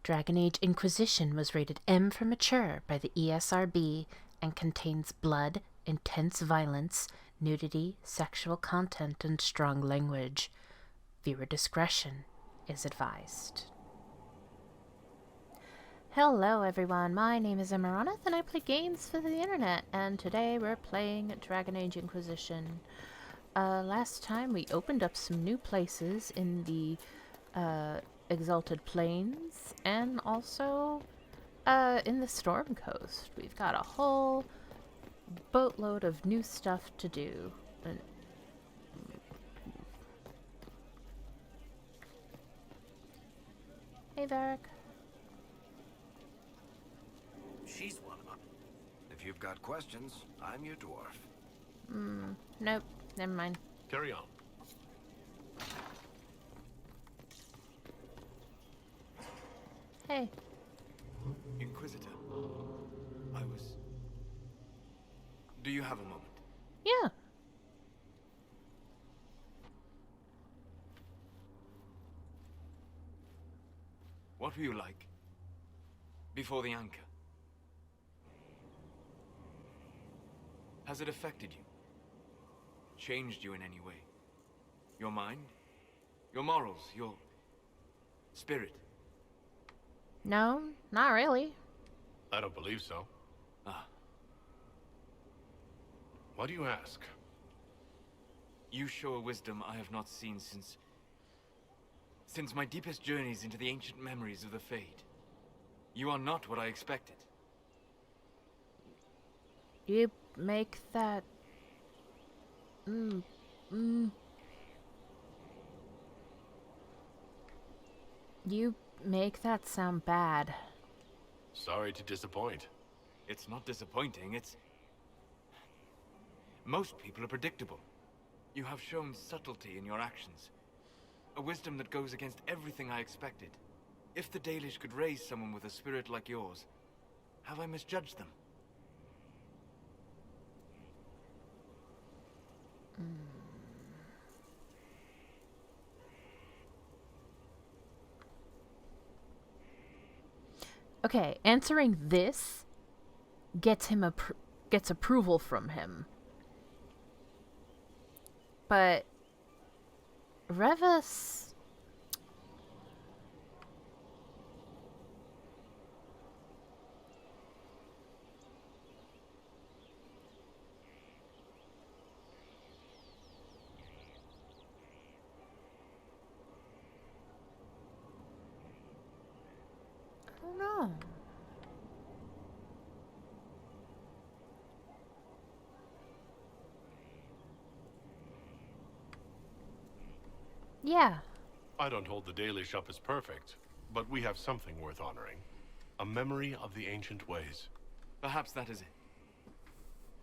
Dragon Age Inquisition was rated M for mature by the ESRB and contains blood, intense violence, nudity, sexual content, and strong language. Viewer discretion is advised. Hello everyone, my name is Amaronith and I play games for the internet, and today we're playing Dragon Age Inquisition. Last time we opened up some new places in the Exalted Plains and also in the Storm Coast. We've got a whole boatload of new stuff to do. Hey, Varric. She's one of them. If you've got questions, I'm your dwarf. Nope, never mind. Carry on. Hey. Inquisitor, Do you have a moment? Yeah. What were you like before the anchor? Has it affected you? Changed you in any way? Your mind? Your morals? Your spirit? No, not really. I don't believe so. Ah. Why do you ask? You show a wisdom I have not seen since my deepest journeys into the ancient memories of the Fade. You are not what I expected. You make that... You make that sound bad. Sorry to disappoint. It's not disappointing, it's... Most people are predictable. You have shown subtlety in your actions. A wisdom that goes against everything I expected. If the Dalish could raise someone with a spirit like yours, have I misjudged them? Okay, answering this gets him gets approval from him. But Revas... I don't know. Yeah. I don't hold the Dalish up as perfect, but we have something worth honoring. A memory of the ancient ways. Perhaps that is it.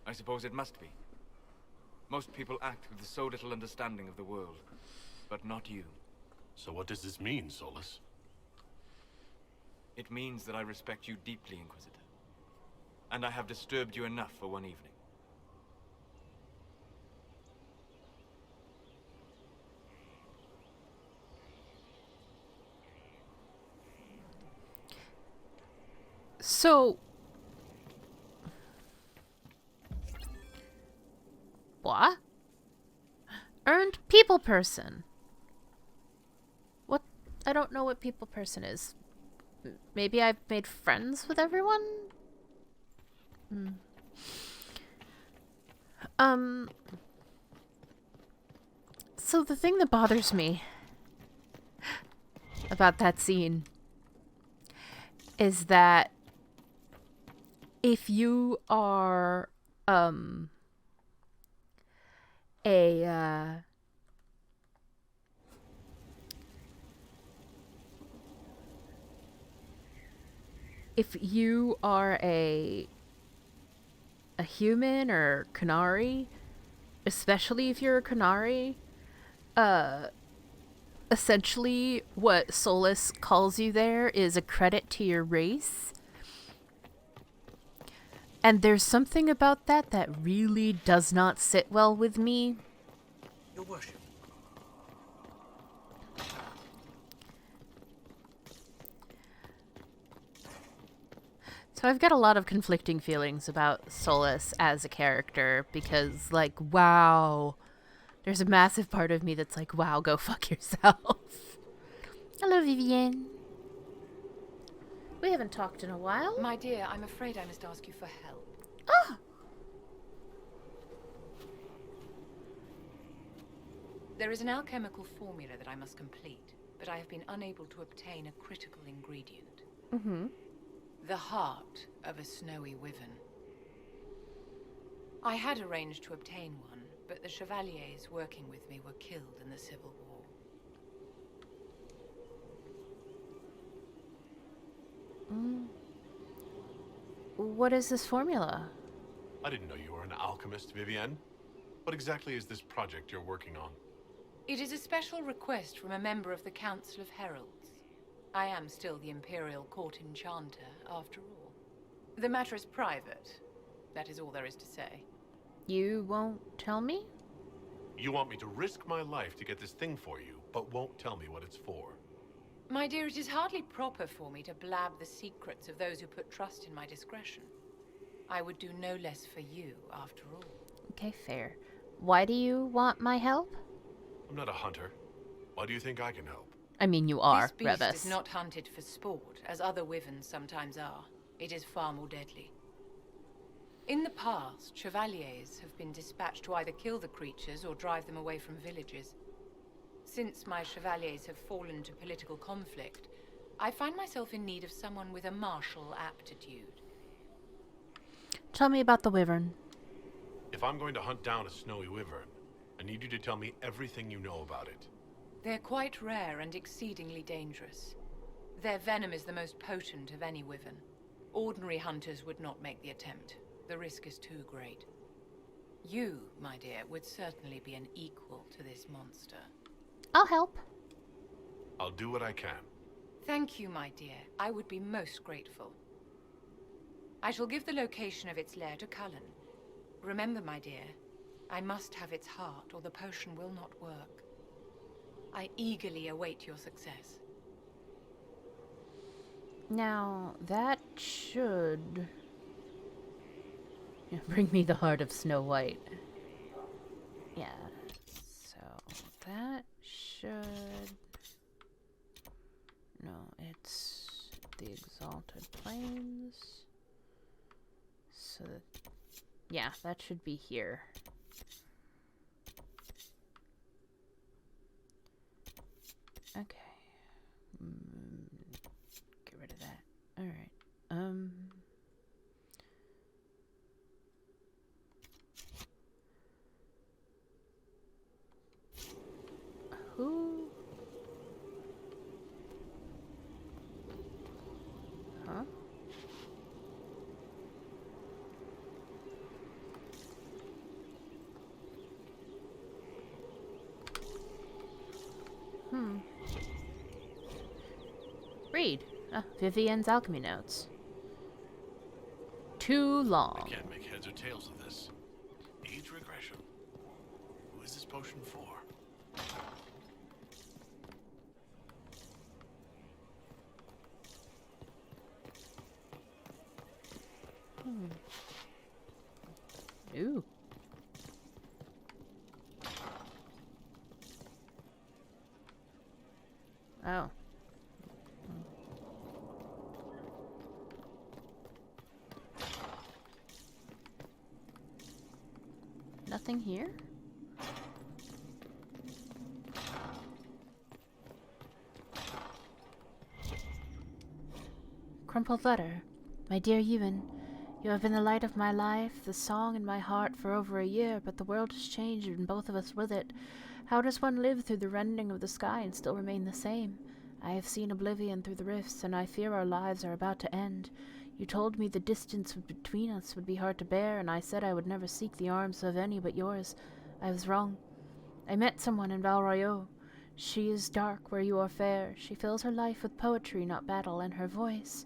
I suppose it must be. Most people act with so little understanding of the world, but not you. So what does this mean, Solas? It means that I respect you deeply, Inquisitor. And I have disturbed you enough for one evening. So... What? Earned people person. What? I don't know what people person is. Maybe I've made friends with everyone? So the thing that bothers me about that scene is that if you are if you are a human or Qunari, especially if you're a Qunari, essentially what Solas calls you there is a credit to your race. And there's something about that that really does not sit well with me. Your worship. So I've got a lot of conflicting feelings about Solas as a character because, like, wow. There's a massive part of me that's like, wow, go fuck yourself. Hello, Vivienne. We haven't talked in a while. My dear, I'm afraid I must ask you for help. Ah! There is an alchemical formula that I must complete, but I have been unable to obtain a critical ingredient. Mm-hmm. The heart of a snowy wyvern. I had arranged to obtain one, but the chevaliers working with me were killed in the Civil War. What is this formula? I didn't know you were an alchemist, Vivienne. What exactly is this project you're working on? It is a special request from a member of the Council of Heralds. I am still the Imperial Court Enchanter, after all. The matter is private. That is all there is to say. You won't tell me? You want me to risk my life to get this thing for you, but won't tell me what it's for. My dear, it is hardly proper for me to blab the secrets of those who put trust in my discretion. I would do no less for you, after all. Okay, fair. Why do you want my help? I'm not a hunter. Why do you think I can help? I mean, you are, This beast Revas. is not hunted for sport, as other wyverns sometimes are. It is far more deadly. In the past, chevaliers have been dispatched to either kill the creatures or drive them away from villages. Since my chevaliers have fallen to political conflict, I find myself in need of someone with a martial aptitude. Tell me about the wyvern. If I'm going to hunt down a snowy wyvern, I need you to tell me everything you know about it. They're quite rare and exceedingly dangerous. Their venom is the most potent of any wyvern. Ordinary hunters would not make the attempt. The risk is too great. You, my dear, would certainly be an equal to this monster. I'll help. I'll do what I can. Thank you, my dear. I would be most grateful. I shall give the location of its lair to Cullen. Remember, my dear, I must have its heart, or the potion will not work. I eagerly await your success. Now, that should... bring me the heart of Snow White. Yeah, so that should... No, it's the Exalted Plains. So, yeah, that should be here. Okay. Get rid of that. Alright. Who? Huh? Read. Vivienne's alchemy notes. Too long. I can't make heads or tails of this. Age regression. Who is this potion for? Ooh. Oh. Nothing here? Crumpled letter. My dear Ewan, you have been the light of my life, the song in my heart for over a year, but the world has changed and both of us with it. How does one live through the rending of the sky and still remain the same? I have seen oblivion through the rifts, and I fear our lives are about to end. You told me the distance between us would be hard to bear, and I said I would never seek the arms of any but yours. I was wrong. I met someone in Val Royeaux. She is dark where you are fair. She fills her life with poetry, not battle, and her voice.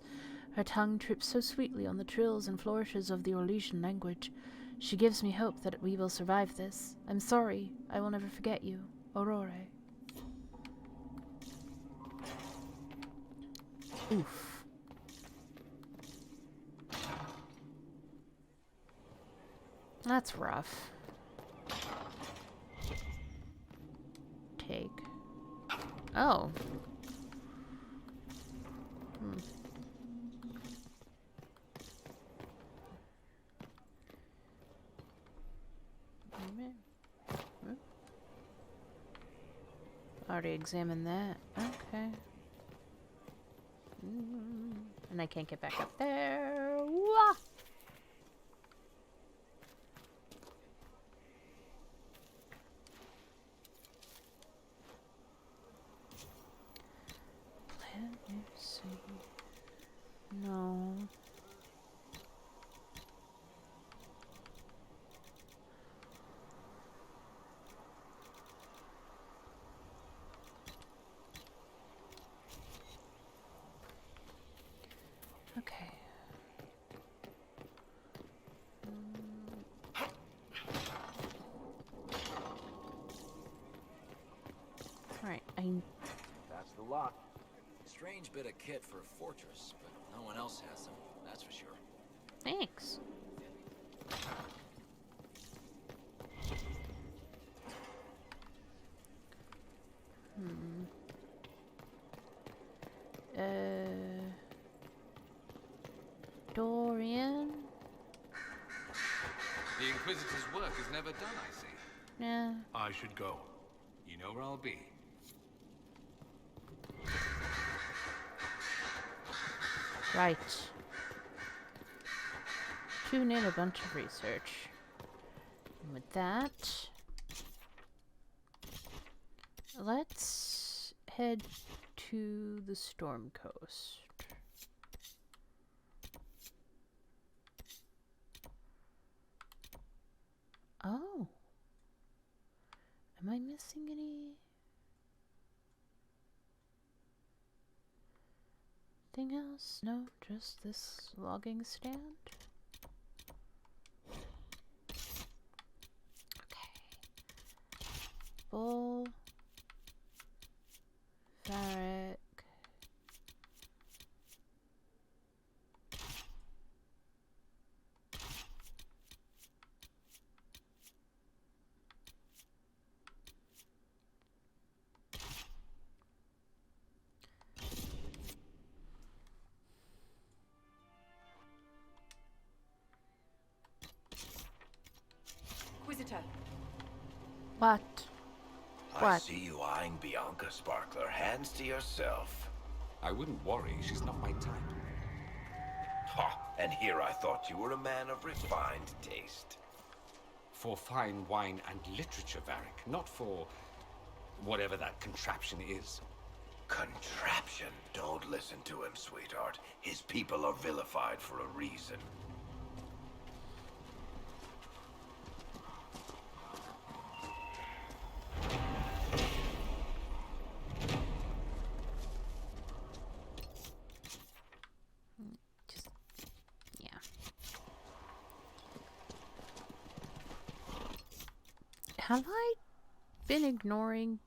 Her tongue trips so sweetly on the trills and flourishes of the Orlesian language. She gives me hope that we will survive this. I'm sorry. I will never forget you. Aurore. Oof. That's rough. Take. Oh. Hmm. Already examined that. Okay. And I can't get back up there. Wah! Plant new seed. No. Okay. Alright, That's the lock. Strange bit of kit for a fortress, but no one else has them, that's for sure. thanks. Dorian? The Inquisitor's work is never done, I see. Yeah. I should go. You know where I'll be. Right. Tune in a bunch of research. And with that, let's head to the Storm Coast. Oh. Am I missing anything else? No, just this logging stand. Okay. Bull. Varric. Inquisitor. What? I What? see you eyeing Bianca Sparkler. Hands to yourself. I wouldn't worry, she's not my type. Ha! And here I thought you were a man of refined taste. For fine wine and literature, Varric, not for whatever that contraption is. Contraption? Don't listen to him, sweetheart. His people are vilified for a reason. Just, yeah. Have I been ignoring?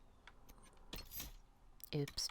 Oops.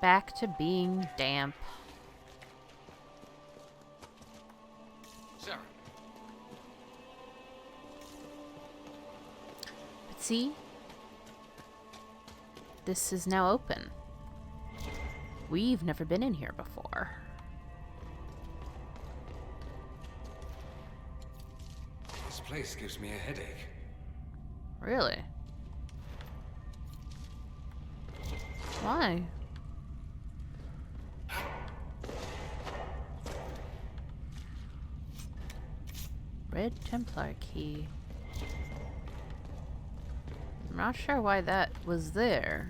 Back to being damp. Sarah. But see? This is now open. We've never been in here before. This place gives me a headache. Really? Why? Red Templar key. I'm not sure why that was there.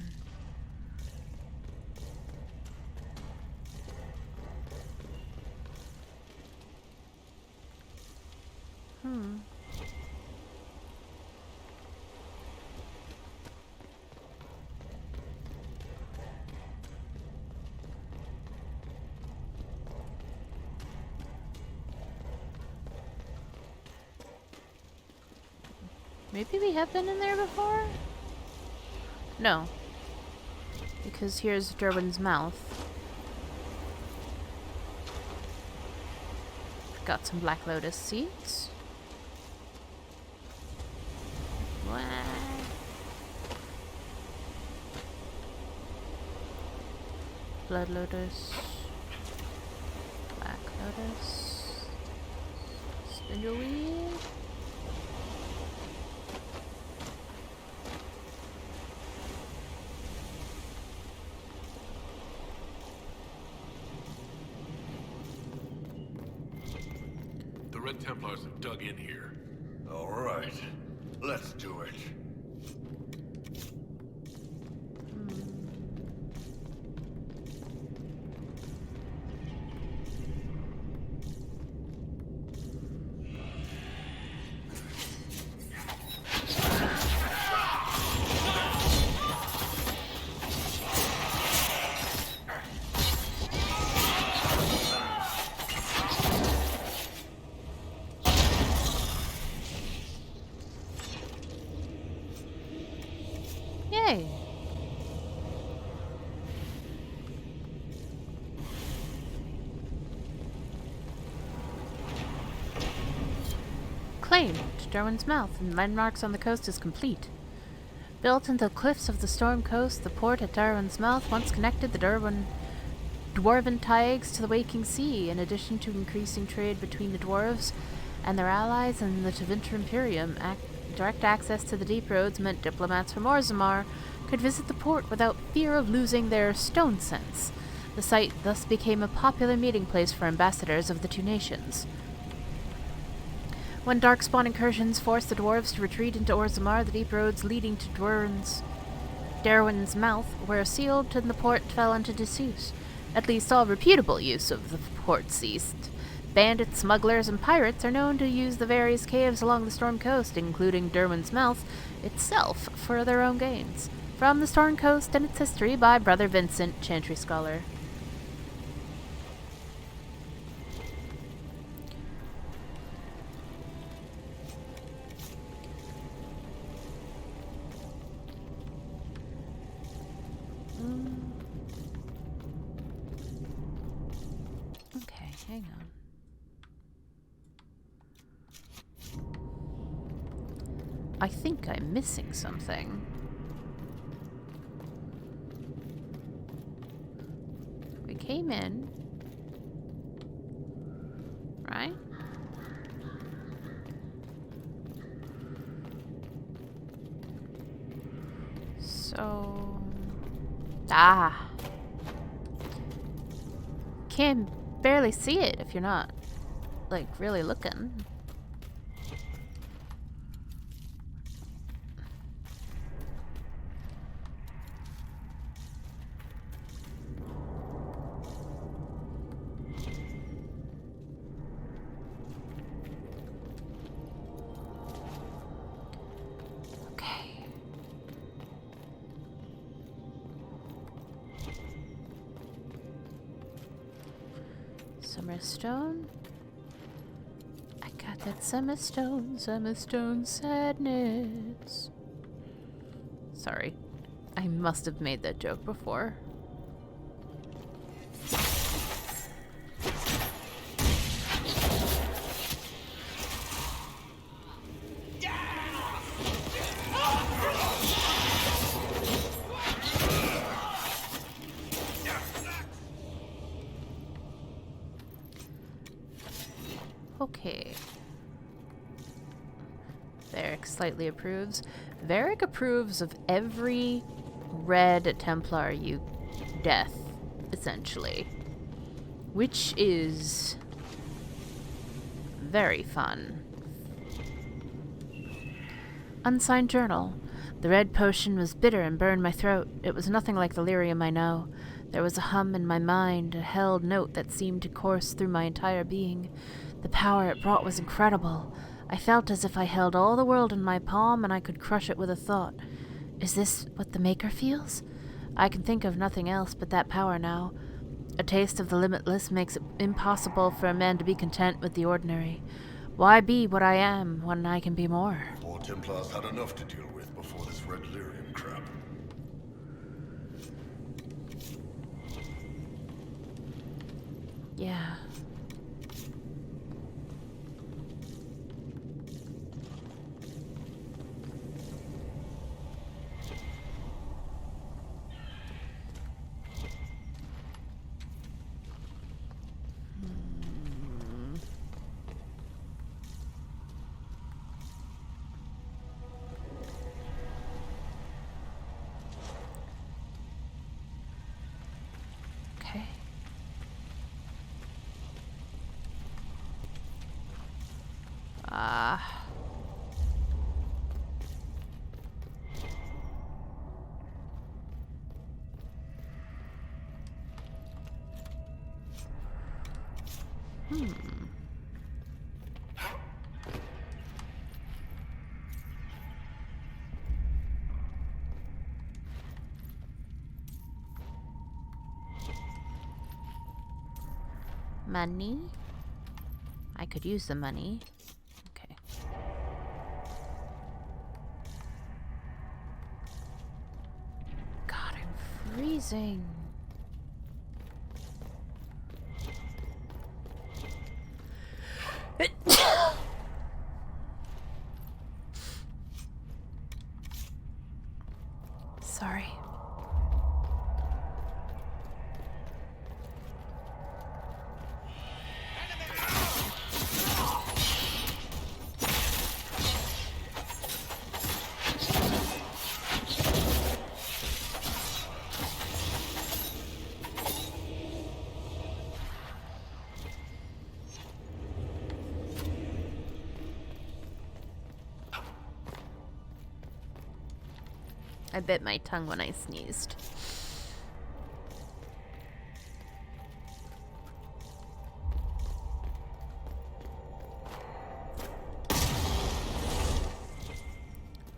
Maybe we have been in there before? No. Because here's Daerwin's mouth. Got some Black Lotus seeds. What? Blood Lotus. Black Lotus. Spindleweed. The Red Templars have dug in here. All right, let's do it. Yay! Claimed. Daerwin's mouth and landmarks on the coast is complete. Built into the cliffs of the Storm Coast, the port at Daerwin's mouth once connected the Dwarven Taigs to the Waking Sea, in addition to increasing trade between the dwarves and their allies and the Tevinter Imperium. Direct access to the deep roads meant diplomats from Orzammar could visit the port without fear of losing their stone sense. The site thus became a popular meeting place for ambassadors of the two nations. When darkspawn incursions forced the dwarves to retreat into Orzammar, the deep roads leading to Daerwin's mouth were sealed and the port fell into disuse. At least all reputable use of the port ceased. Bandits, smugglers, and pirates are known to use the various caves along the Storm Coast, including Daerwin's Mouth itself, for their own gains. From the Storm Coast and its history by Brother Vincent, Chantry Scholar. Okay, hang on. I think I'm missing something. We came in, right? So... Can't barely see it if you're not, like, really looking. Summerstone. I got that Summerstone sadness. Sorry. I must have made that joke before. Okay. Varric slightly approves. Varric approves of every Red Templar you death, essentially. Which is very fun. Unsigned journal. The red potion was bitter and burned my throat. It was nothing like the lyrium I know. There was a hum in my mind, a held note that seemed to course through my entire being. The power it brought was incredible. I felt as if I held all the world in my palm and I could crush it with a thought. Is this what the Maker feels? I can think of nothing else but that power now. A taste of the limitless makes it impossible for a man to be content with the ordinary. Why be what I am when I can be more? Poor Templars had enough to deal with before this red lyrium crap. Yeah. Okay. Money? I could use the money. Okay. God, I'm freezing. Sorry. I bit my tongue when I sneezed.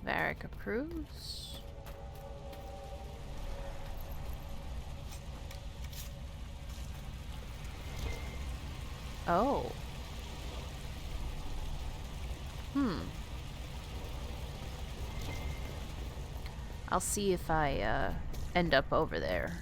Varric approves. Oh. I'll see if I end up over there.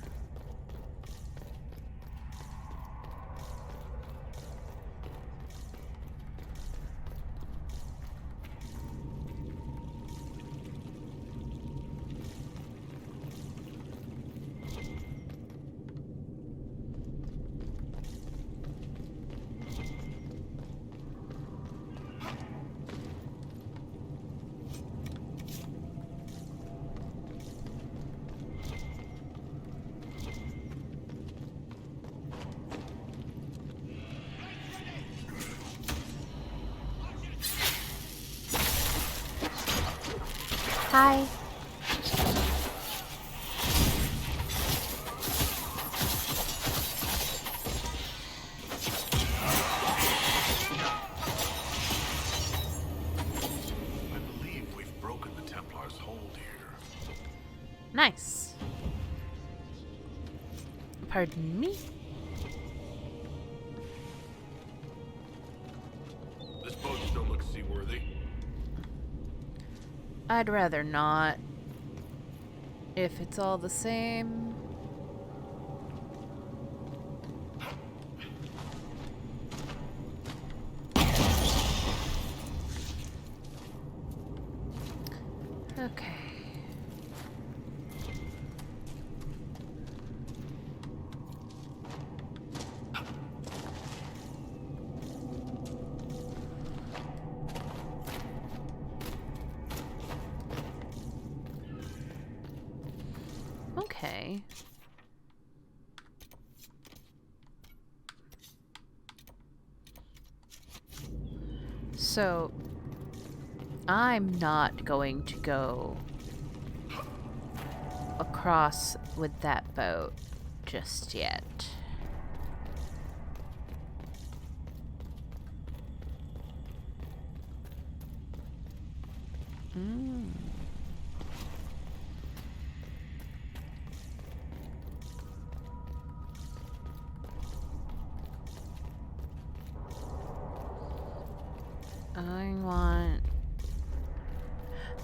Hi. I believe we've broken the Templars' hold here. Nice. Pardon me? This boat still looks seaworthy. I'd rather not. If it's all the same. Okay. Okay. So, I'm not going to go across with that boat just yet.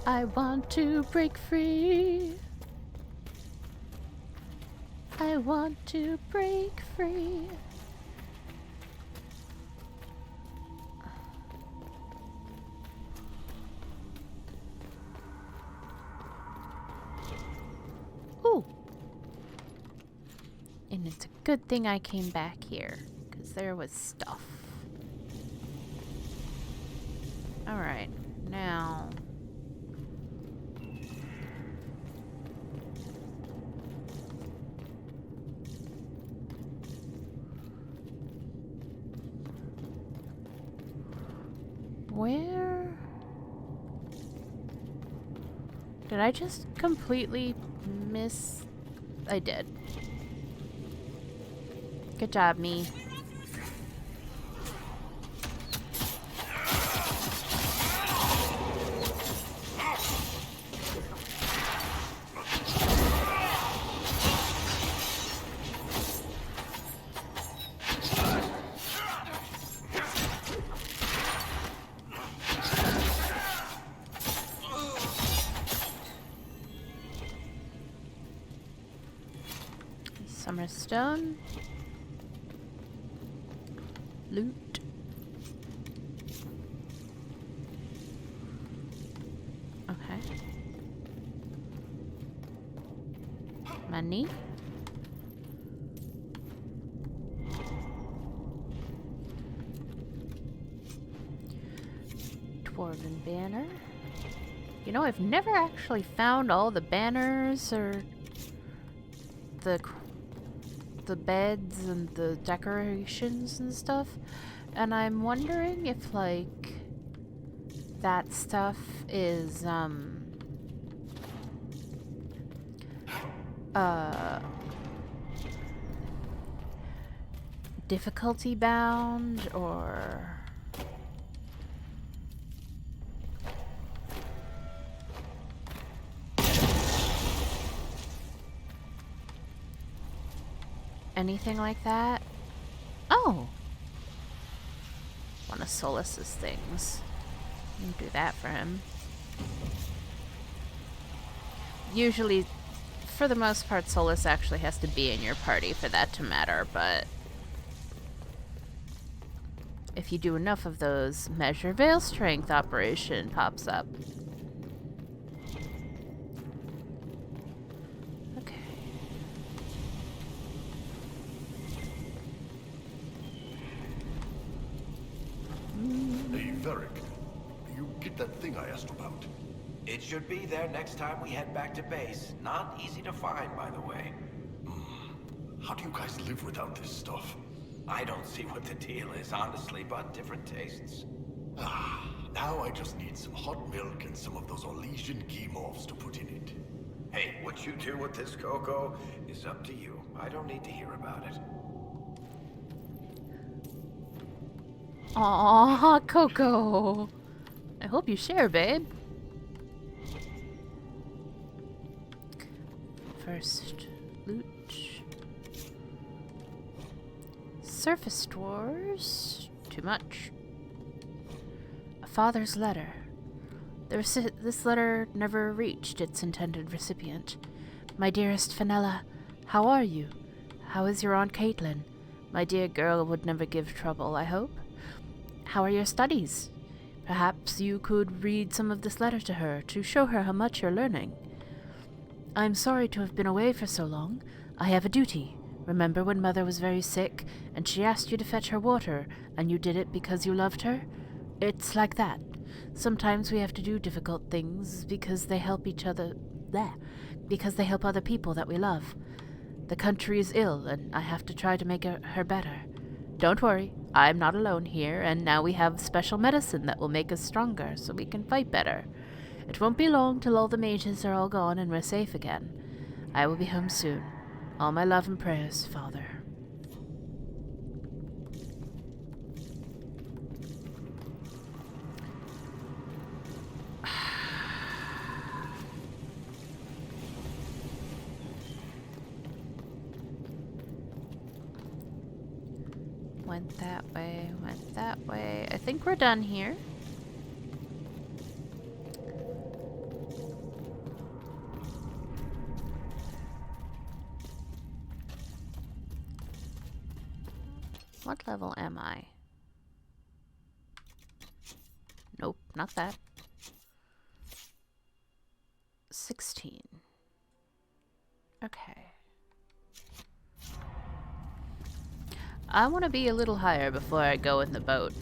I want to break free. I want to break free. Ooh. And it's a good thing I came back here, because there was stuff. Alright, now... Where? Did I just completely miss? I did. Good job, me. Summerstone. Loot. Okay. Money. Dwarven banner. You know, I've never actually found all the banners or the beds and the decorations and stuff, and I'm wondering if like that stuff is difficulty bound or anything like that. Oh! One of Solas's things. You can do that for him. Usually, for the most part, Solas actually has to be in your party for that to matter, but if you do enough of those, Measure Veil Strength operation pops up. That thing I asked about. It should be there next time we head back to base. Not easy to find, by the way. How do you guys live without this stuff? I don't see what the deal is, honestly, but different tastes. Now I just need some hot milk and some of those Orlesian Chemophs to put in it. Hey, what you do with this cocoa is up to you. I don't need to hear about it. Aww, Coco. I hope you share, babe. First, loot. Surface doors. Too much. A father's letter. This letter never reached its intended recipient. My dearest Fenella, how are you? How is your Aunt Caitlin? My dear girl would never give trouble, I hope. How are your studies? Perhaps you could read some of this letter to her to show her how much you're learning. I'm sorry to have been away for so long. I have a duty. Remember when Mother was very sick and she asked you to fetch her water and you did it because you loved her? It's like that. Sometimes we have to do difficult things because they help each other. because they help other people that we love. The country is ill, and I have to try to make her better. Don't worry, I'm not alone here, and now we have special medicine that will make us stronger, so we can fight better. It won't be long till all the mages are all gone and we're safe again. I will be home soon. All my love and prayers, Father. Went that way, went that way. I think we're done here. What level am I? Nope, not that. 16. Okay. I want to be a little higher before I go in the boat.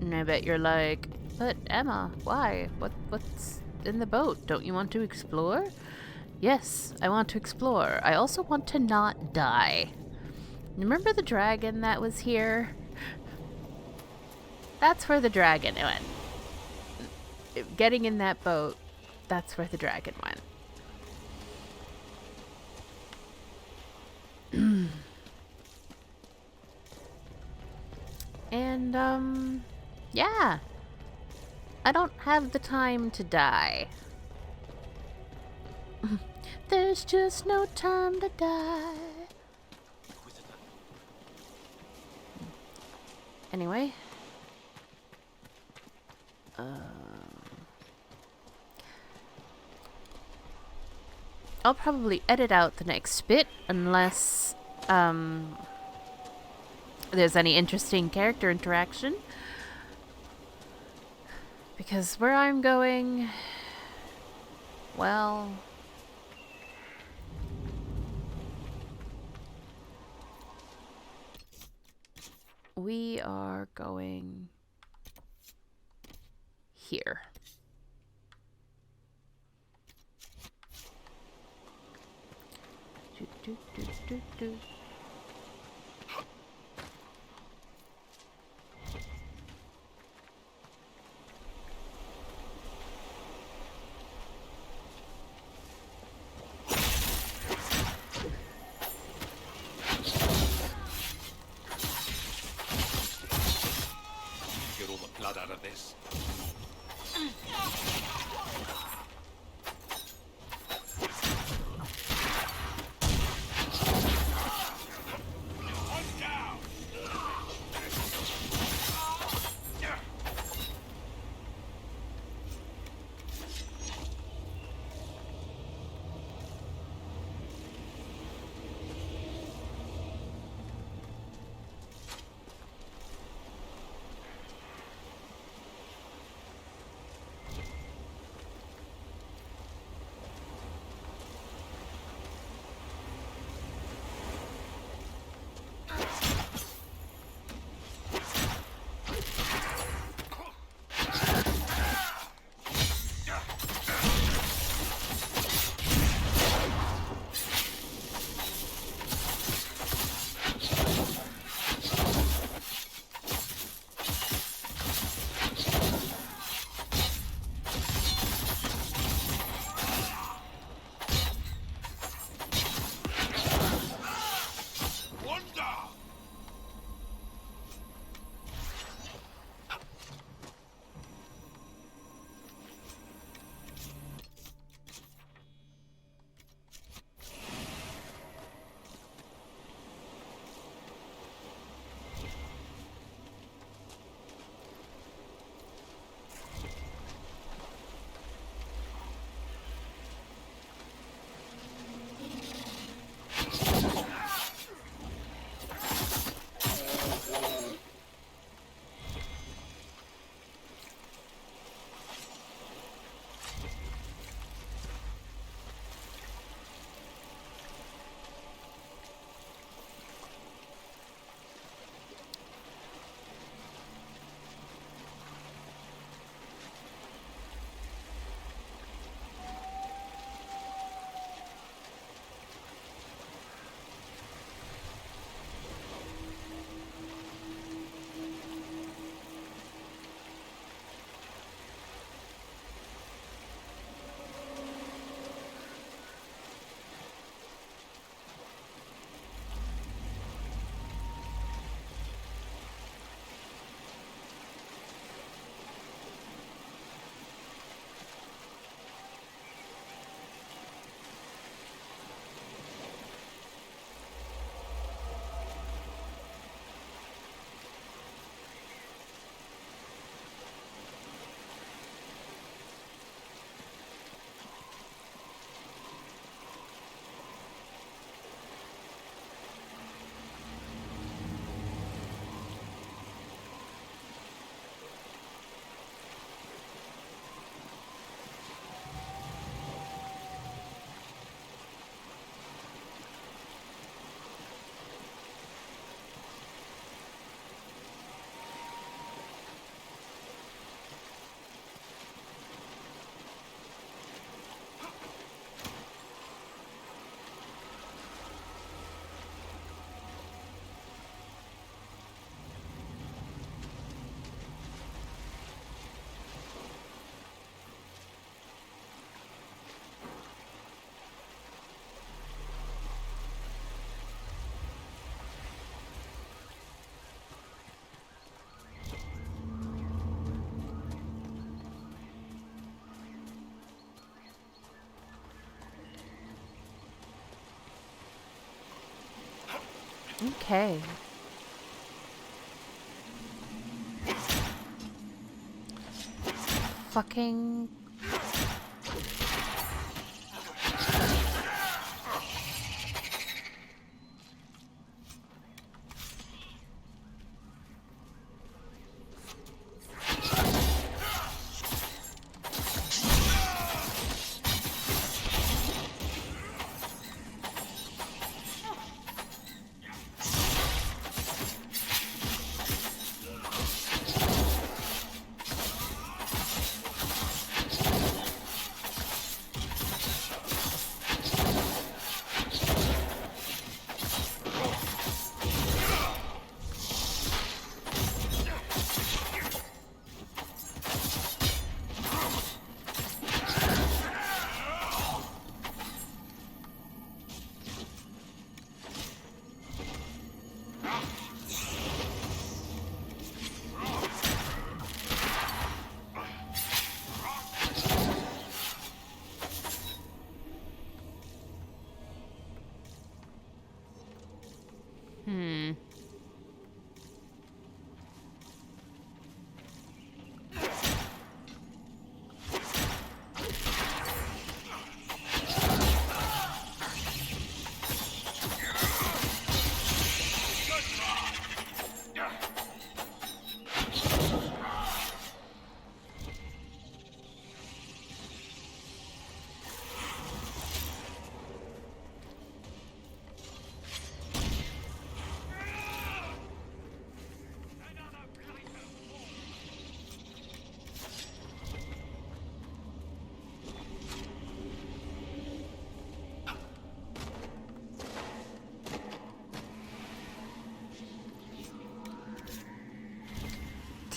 And I bet you're like, but Emma, why? What's in the boat? Don't you want to explore? Yes, I want to explore. I also want to not die. Remember the dragon that was here? That's where the dragon went. Getting in that boat, that's where the dragon went. And, yeah. I don't have the time to die. There's just no time to die. Anyway. I'll probably edit out the next bit unless, there's any interesting character interaction. Because where I'm going, well, we are going here. Do, do, do, do. Get all the blood out of this. Okay. Fucking...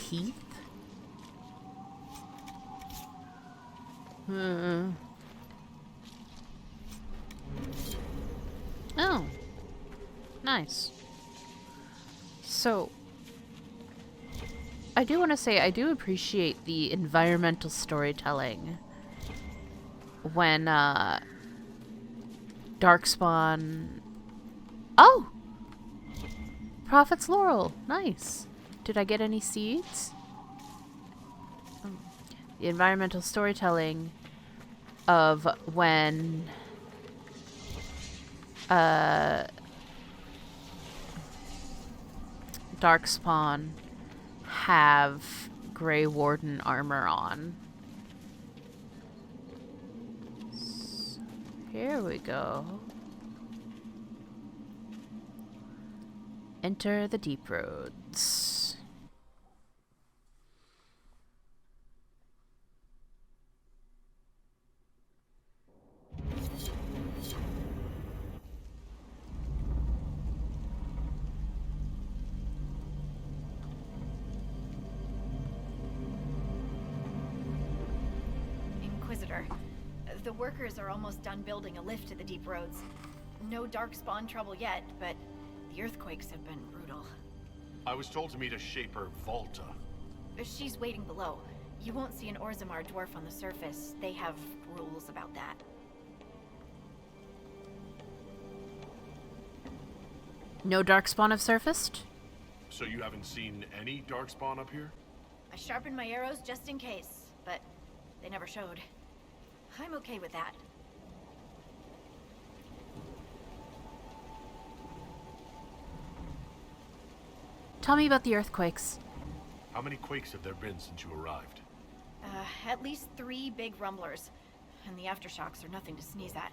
Teeth? Oh. Nice. So, I do want to say I do appreciate the environmental storytelling when Darkspawn... Oh! Prophet's Laurel. Nice. Did I get any seeds? The environmental storytelling of when Darkspawn have Grey Warden armor on. Here we go. Enter the deep roads. Inquisitor, the workers are almost done building a lift to the deep roads. No darkspawn trouble yet, but the earthquakes have been brutal. I was told to meet a Shaper, Volta. She's waiting below. You won't see an Orzammar dwarf on the surface. They have rules about that. No Darkspawn have surfaced? So you haven't seen any Darkspawn up here? I sharpened my arrows just in case, but they never showed. I'm okay with that. Tell me about the earthquakes. How many quakes have there been since you arrived? At least 3 big rumblers, and the aftershocks are nothing to sneeze at.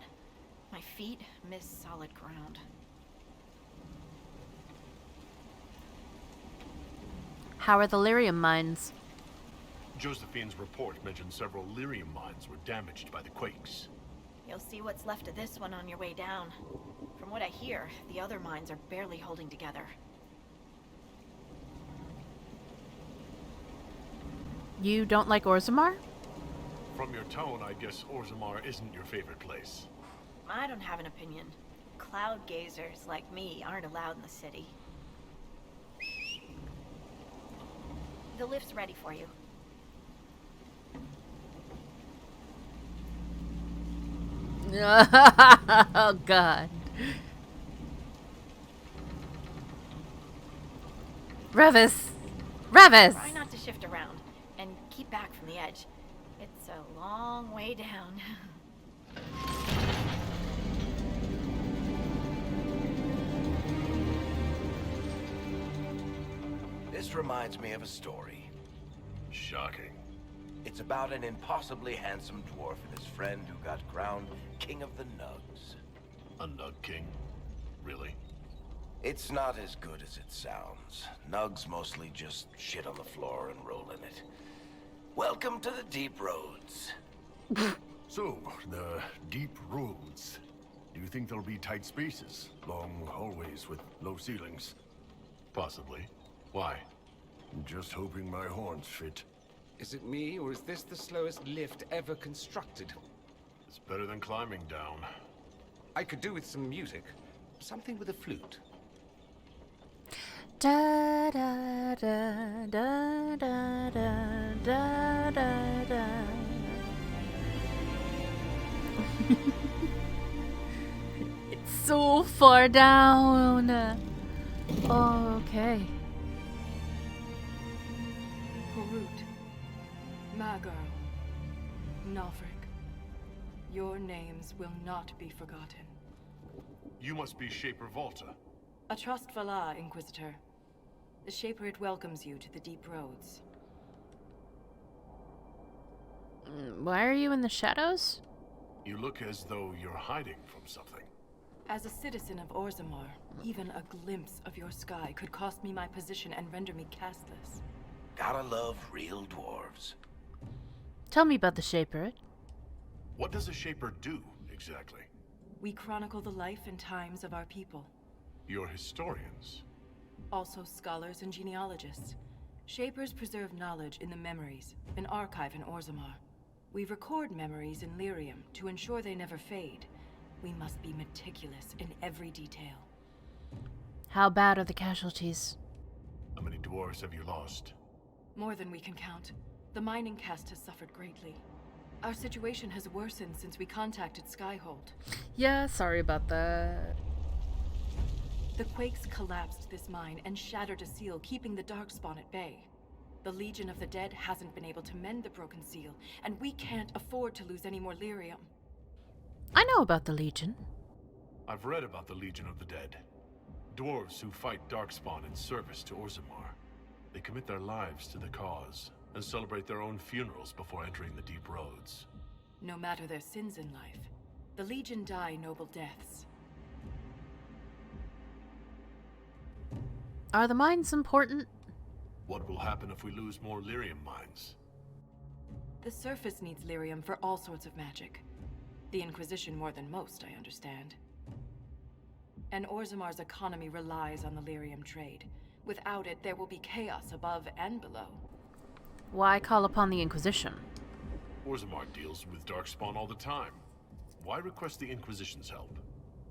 My feet miss solid ground. How are the lyrium mines? Josephine's report mentioned several lyrium mines were damaged by the quakes. You'll see what's left of this one on your way down. From what I hear, the other mines are barely holding together. You don't like Orzammar? From your tone, I guess Orzammar isn't your favorite place. I don't have an opinion. Cloud gazers like me aren't allowed in the city. The lift's ready for you. Oh, God. Revas! Revas! Try not to shift around, and keep back from the edge. It's a long way down. This reminds me of a story. Shocking. It's about an impossibly handsome dwarf and his friend who got crowned King of the Nugs. A Nug King? Really? It's not as good as it sounds. Nugs mostly just shit on the floor and roll in it. Welcome to the Deep Roads. So, the deep roads. Do you think there'll be tight spaces? Long hallways with low ceilings? Possibly. Why? I'm just hoping my horns fit. Is it me, or is this the slowest lift ever constructed? It's better than climbing down. I could do with some music. Something with a flute. Da da da da da da da da da. It's so far down. Okay. Horut, Mago, Nalfric, your names will not be forgotten. You must be Shaper Volta. A trust Vala, Inquisitor. The Shaper welcomes you to the Deep Roads. Why are you in the shadows? You look as though you're hiding from something. As a citizen of Orzammar, even a glimpse of your sky could cost me my position and render me castless. Gotta love real dwarves. Tell me about the Shaper. What does a Shaper do, exactly? We chronicle the life and times of our people. You're historians. Also scholars and genealogists. Shapers preserve knowledge in the memories, an archive in Orzammar. We record memories in Lyrium to ensure they never fade. We must be meticulous in every detail. How bad are the casualties? How many dwarves have you lost? More than we can count. The mining caste has suffered greatly. Our situation has worsened since we contacted Skyhold. Yeah, sorry about that. The quakes collapsed this mine and shattered a seal, keeping the Darkspawn at bay. The Legion of the Dead hasn't been able to mend the broken seal, and we can't afford to lose any more lyrium. I know about the Legion. I've read about the Legion of the Dead. Dwarves who fight Darkspawn in service to Orzammar. They commit their lives to the cause, and celebrate their own funerals before entering the Deep Roads. No matter their sins in life, the Legion die noble deaths. Are the mines important? What will happen if we lose more lyrium mines? The surface needs lyrium for all sorts of magic. The Inquisition more than most, I understand. And Orzammar's economy relies on the lyrium trade. Without it, there will be chaos above and below. Why call upon the Inquisition? Orzammar deals with Darkspawn all the time. Why request the Inquisition's help?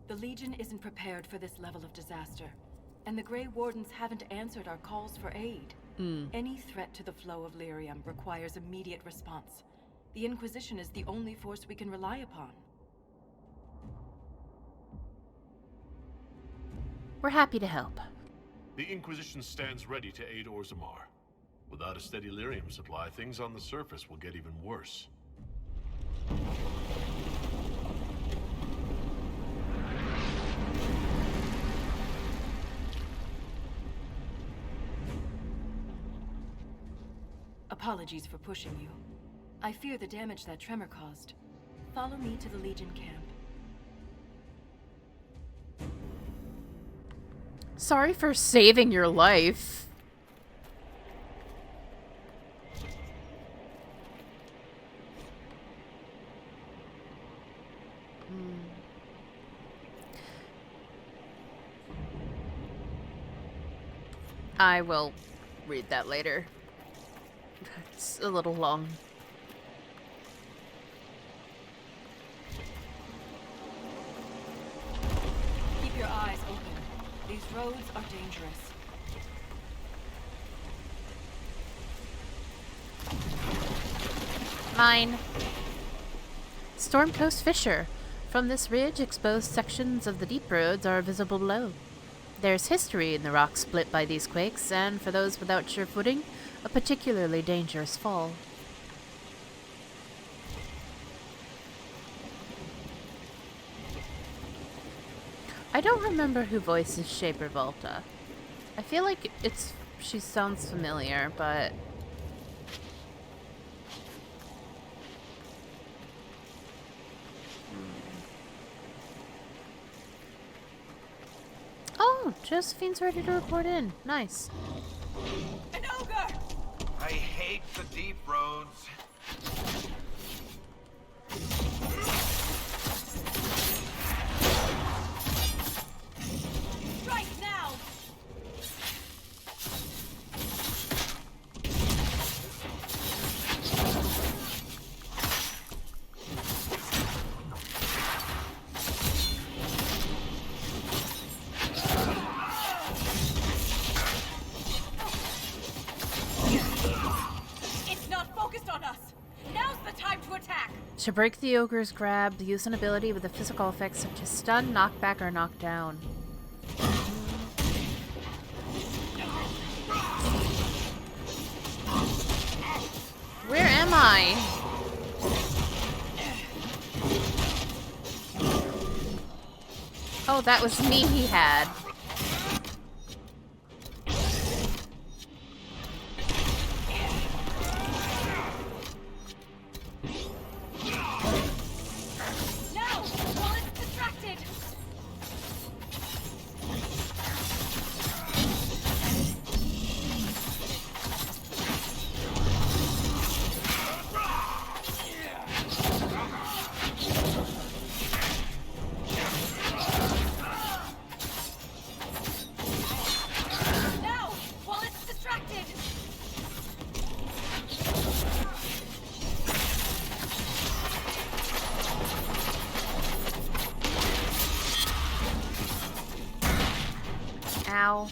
The Legion isn't prepared for this level of disaster, and the Grey Wardens haven't answered our calls for aid. Any threat to the flow of lyrium requires immediate response. The Inquisition is the only force we can rely upon. We're happy to help. The Inquisition stands ready to aid Orzammar. Without a steady lyrium supply, things on the surface will get even worse. Apologies for pushing you. I fear the damage that tremor caused. Follow me to the Legion camp. Sorry for saving your life. I will read that later. It's a little long. Keep your eyes open. These roads are dangerous. Mine. Storm Coast Fissure. From this ridge, exposed sections of the deep roads are visible below. There's history in the rock split by these quakes, and for those without sure footing, a particularly dangerous fall. I don't remember who voices Shaper Volta. I feel like she sounds familiar, but... Oh, Josephine's ready to report in. Nice. An ogre! I hate the deep roads. Strike now! It's not focused on us! Now's the time to attack! To break the ogre's grab, use an ability with a physical effect such as stun, knockback, or knockdown. Where am I? Oh, that was me he had. No! While it's distracted! No! While it's distracted! Ow.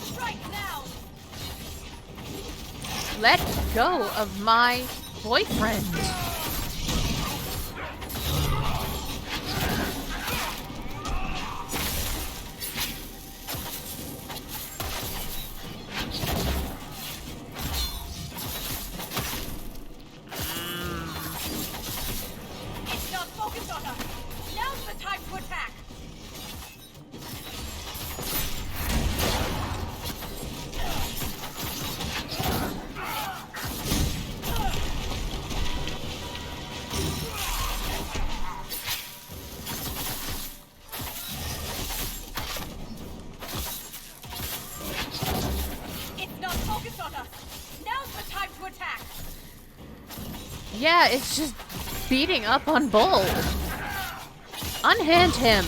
Strike now! Let go of my boyfriend. It's not focused on us! Now's the time to attack! It's not focused on us! Now's the time to attack! Yeah, it's just beating up on Bull. Unhand him.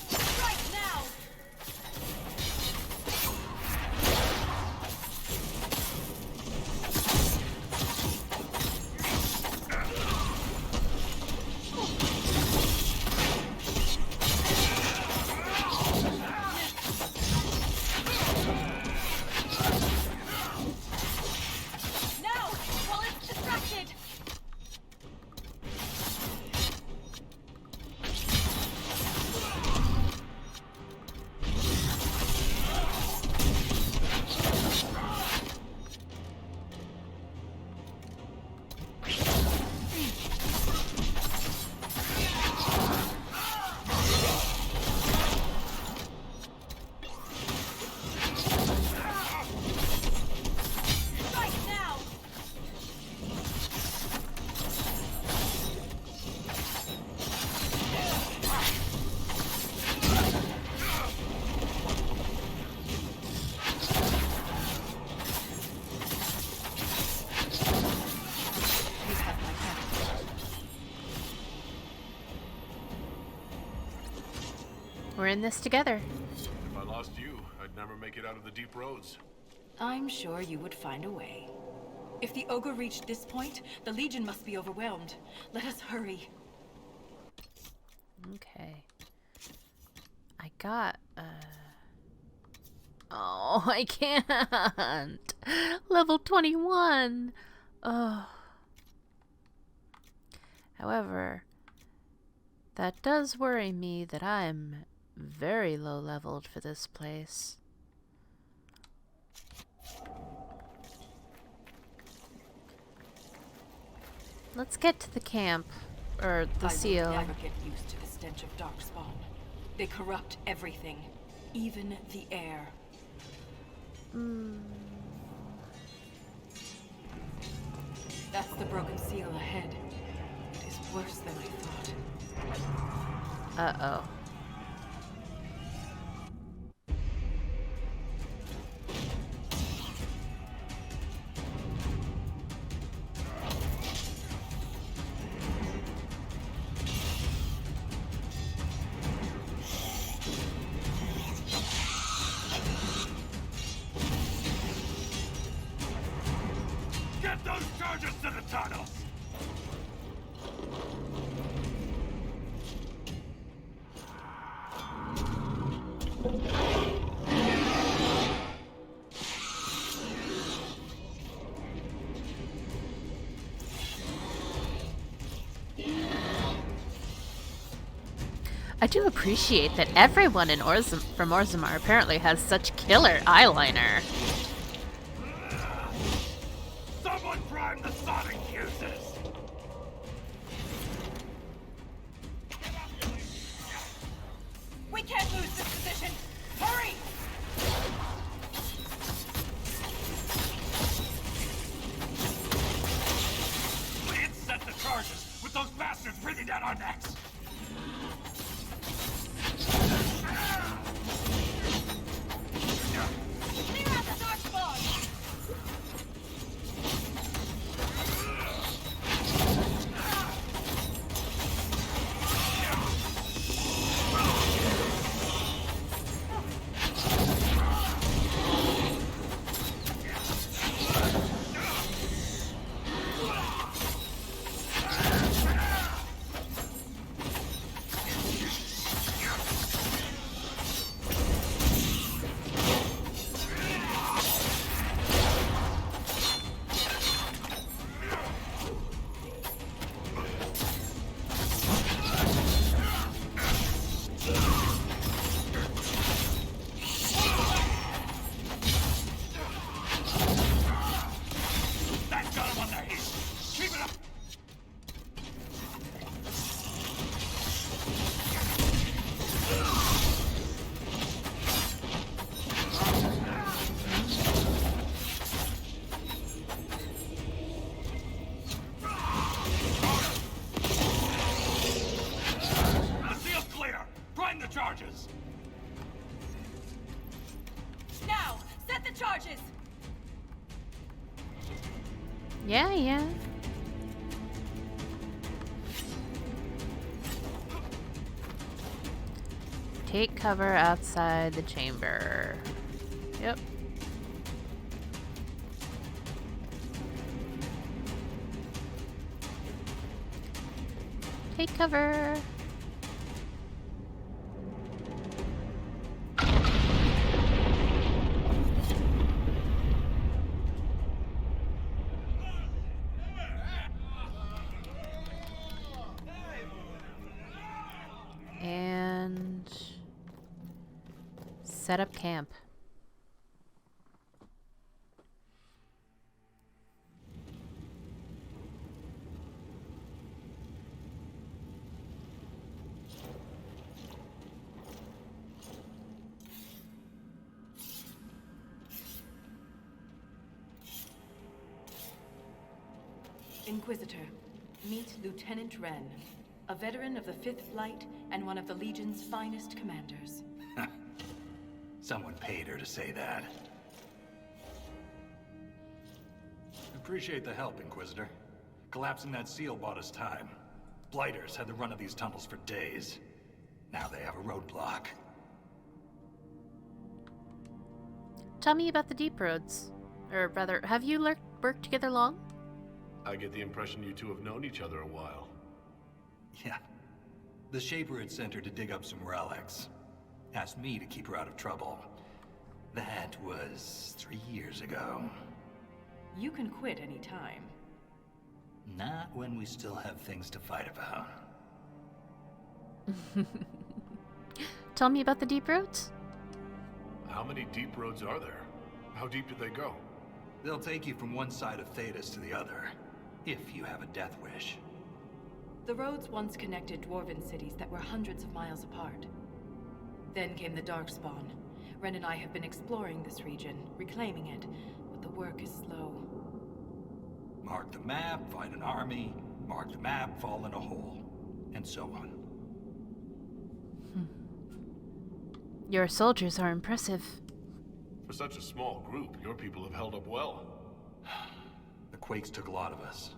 Strike now! No! While it's distracted! Strike now! We're in this together. If I lost you, I'd never make it out of the deep roads. I'm sure you would find a way. If the ogre reached this point, the Legion must be overwhelmed. Let us hurry. Okay. I got, Oh, I can't! Level 21! Oh. However, that does worry me that I'm very low-leveled for this place. Let's get to the camp, or the seal. I will never get used to the stench of darkspawn. They corrupt everything, even the air. That's the broken seal ahead. It is worse than I thought. Uh-oh. Get those charges to the tunnels! I do appreciate that everyone in from Orzammar apparently has such killer eyeliner. Someone prime the sonic fuses! We can't lose this position! Hurry! Let's set the charges with those bastards breathing down our necks! Clear out the darkspawn! charges! Now, set the charges! Yeah. Take cover outside the chamber. Yep. Take cover. And set up camp. Inquisitor, meet Lieutenant Wren, a veteran of the 5th Flight and one of the Legion's finest commanders. Someone paid her to say that. Appreciate the help, Inquisitor. Collapsing that seal bought us time. Blighters had the run of these tunnels for days. Now they have a roadblock. Tell me about the deep roads. Or rather, have you worked together long? I get the impression you two have known each other a while. Yeah. The Shaper had sent her to dig up some relics. Asked me to keep her out of trouble. That was 3 years ago. You can quit any time. Not when we still have things to fight about. Tell me about the deep roads? How many deep roads are there? How deep do they go? They'll take you from one side of Thedas to the other, if you have a death wish. The roads once connected dwarven cities that were hundreds of miles apart. Then came the Darkspawn. Ren and I have been exploring this region, reclaiming it, but the work is slow. Mark the map, find an army. Mark the map, fall in a hole. And so on. Your soldiers are impressive. For such a small group, your people have held up well. The Quakes took a lot of us.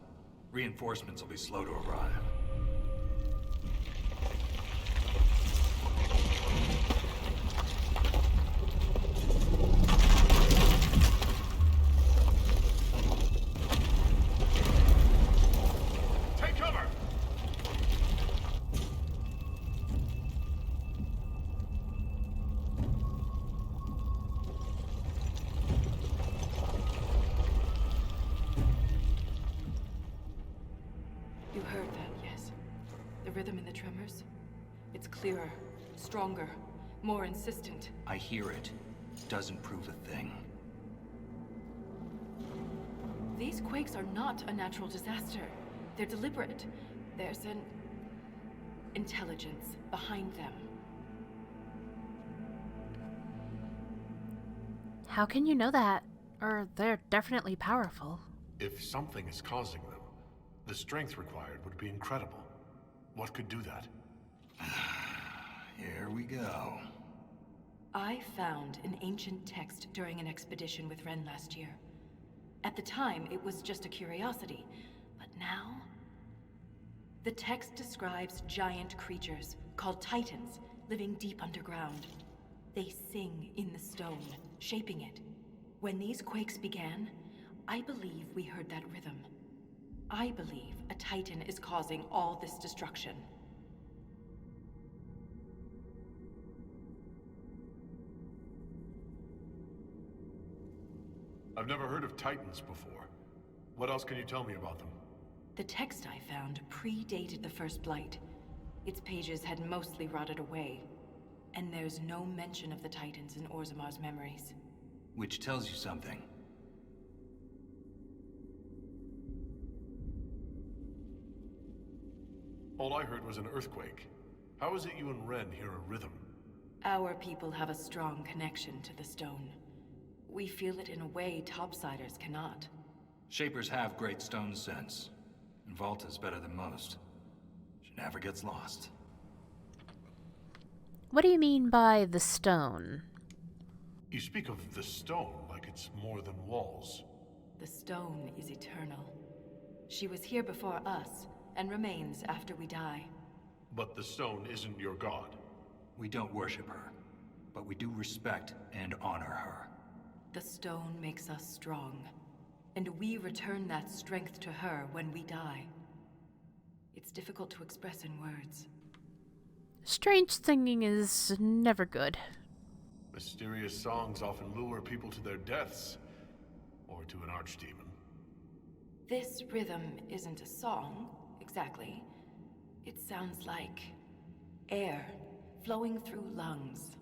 Reinforcements will be slow to arrive. Take cover! You heard that, yes? The rhythm in the tremors? It's clearer, stronger, more insistent. I hear it. Doesn't prove a thing. These quakes are not a natural disaster. They're deliberate. There's an intelligence behind them. How can you know that? Or they're definitely powerful. If something is causing them, the strength required would be incredible. What could do that? Here we go. I found an ancient text during an expedition with Ren last year. At the time, it was just a curiosity, but now... The text describes giant creatures, called Titans, living deep underground. They sing in the stone, shaping it. When these quakes began, I believe we heard that rhythm. I believe a Titan is causing all this destruction. I've never heard of Titans before. What else can you tell me about them? The text I found predated the First Blight. Its pages had mostly rotted away. And there's no mention of the Titans in Orzamar's memories. Which tells you something. All I heard was an earthquake. How is it you and Ren hear a rhythm? Our people have a strong connection to the stone. We feel it in a way topsiders cannot. Shapers have great stone sense. And Volta's better than most. She never gets lost. What do you mean by the stone? You speak of the stone like it's more than walls. The stone is eternal. She was here before us, and remains after we die. But the stone isn't your god. We don't worship her, but we do respect and honor her. The stone makes us strong, and we return that strength to her when we die. It's difficult to express in words. Strange singing is never good. Mysterious songs often lure people to their deaths, or to an archdemon. This rhythm isn't a song, exactly. It sounds like air flowing through lungs.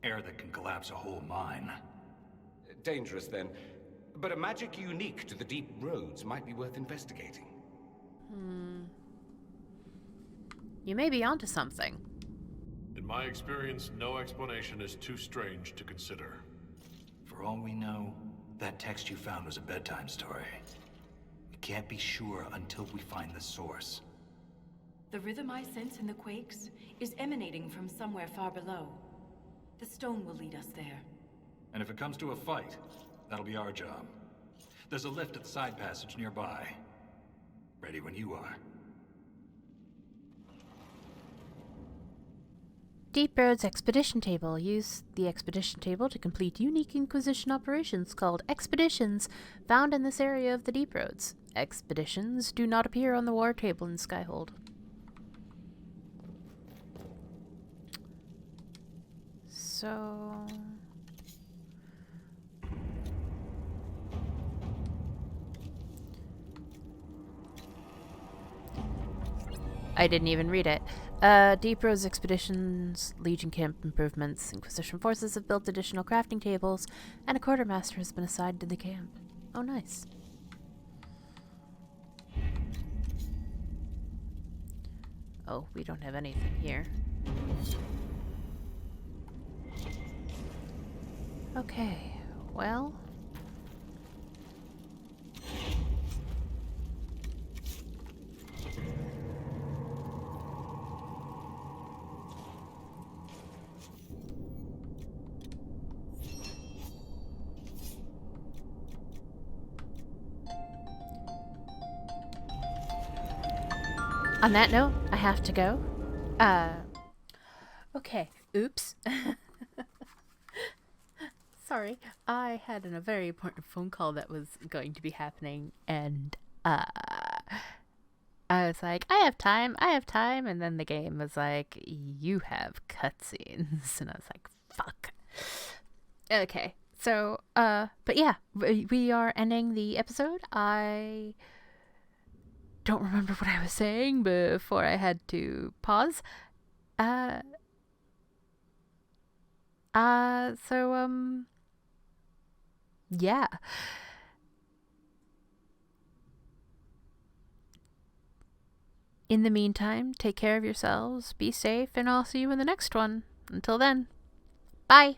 Air that can collapse a whole mine. Dangerous, then. But a magic unique to the deep roads might be worth investigating. You may be onto something. In my experience, no explanation is too strange to consider. For all we know, that text you found was a bedtime story. We can't be sure until we find the source. The rhythm I sense in the quakes is emanating from somewhere far below. The stone will lead us there. And if it comes to a fight, that'll be our job. There's a lift at the side passage nearby. Ready when you are. Deep Roads Expedition Table. Use the Expedition Table to complete unique Inquisition operations called Expeditions found in this area of the Deep Roads. Expeditions do not appear on the war table in Skyhold. so... I didn't even read it. Deep Rose Expeditions, Legion Camp improvements, Inquisition forces have built additional crafting tables, and a quartermaster has been assigned to the camp. Oh, nice. Oh, we don't have anything here. Okay, well... On that note, I have to go. Okay. Oops. Sorry. I had a very important phone call that was going to be happening, and, I was like, I have time, and then the game was like, you have cutscenes, and I was like, fuck. Okay. So, but yeah, we are ending the episode. I don't remember what I was saying before I had to pause. Yeah. In the meantime, take care of yourselves, be safe, and I'll see you in the next one. Until then, bye!